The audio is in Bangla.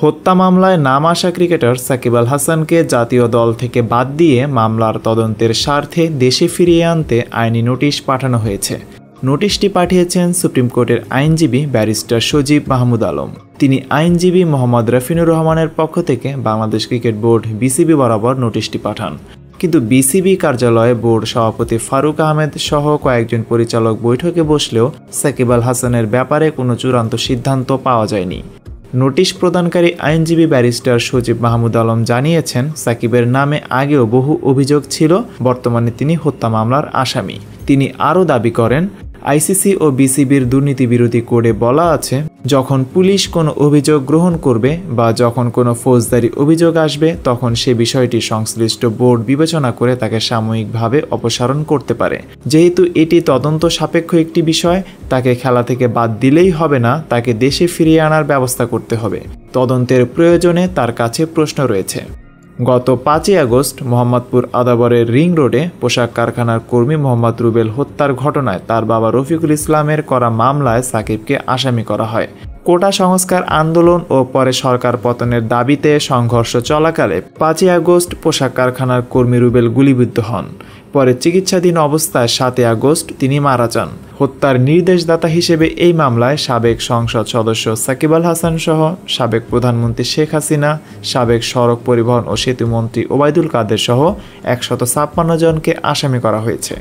হত্যা মামলায় নাম আসা ক্রিকেটার সাকিব আল হাসানকে জাতীয় দল থেকে বাদ দিয়ে মামলার তদন্তের স্বার্থে দেশে ফিরিয়ে আনতে আইনি নোটিশ পাঠানো হয়েছে। নোটিশটি পাঠিয়েছেন সুপ্রিম কোর্টের আইনজীবী ব্যারিস্টার সজীব মাহমুদ আলম। তিনি আইনজীবী মোহাম্মদ রফিনুর রহমানের পক্ষ থেকে বাংলাদেশ ক্রিকেট বোর্ড বিসিবি বরাবর নোটিশটি পাঠান। কিন্তু বিসিবি কার্যালয়ে বোর্ড সভাপতি ফারুক আহমেদ সহ কয়েকজন পরিচালক বৈঠকে বসলেও সাকিব আল হাসানের ব্যাপারে কোনো চূড়ান্ত সিদ্ধান্ত পাওয়া যায়নি। নোটিশ প্রদানকারী আইনজীবী ব্যারিস্টার সজীব মাহমুদ আলম জানিয়েছেন, সাকিবের নামে আগেও বহু অভিযোগ ছিল, বর্তমানে তিনি হত্যা মামলার আসামি। তিনি আরও দাবি করেন, আইসিসি ও বিসিবির দুর্নীতি বিরোধী কোডে বলা আছে, যখন পুলিশ কোনো অভিযোগ গ্রহণ করবে বা যখন কোনো ফৌজদারি অভিযোগ আসবে তখন সে বিষয়টি সংশ্লিষ্ট বোর্ড বিবেচনা করে তাকে সাময়িকভাবে অপসারণ করতে পারে। যেহেতু এটি তদন্ত সাপেক্ষ একটি বিষয়, তাকে খেলা থেকে বাদ দিলেই হবে না, তাকে দেশে ফিরিয়ে আনার ব্যবস্থা করতে হবে। তদন্তের প্রয়োজনে তার কাছে প্রশ্ন রয়েছে। গত 5ই আগস্ট মোহাম্মদপুর আদাবরের রিং রোডে পোশাক কারখানার কর্মী মোহাম্মদ রুবেল হত্যার ঘটনায় তার বাবা রফিকুল ইসলামের করা মামলায় সাকিবকে আসামি করা হয়। কোটা সংস্কার আন্দোলন ও পরে সরকার পতনের দাবিতে সংঘর্ষ চলাকালে 5ই আগস্ট পোশাক কারখানার কর্মী রুবেল গুলিবিদ্ধ হন। পরে চিকিৎসাধীন অবস্থায় 7ই আগস্ট তিনি মারা যান। হত্যার নির্দেশদাতা হিসেবে এই মামলায় সাবেক সংসদ সদস্য সাকিব আল হাসান সহ সাবেক প্রধানমন্ত্রী শেখ হাসিনা, সাবেক সড়ক পরিবহন ও সেতু মন্ত্রী ওবায়দুল কাদের সহ 156 জনকে আসামি করা হয়েছে।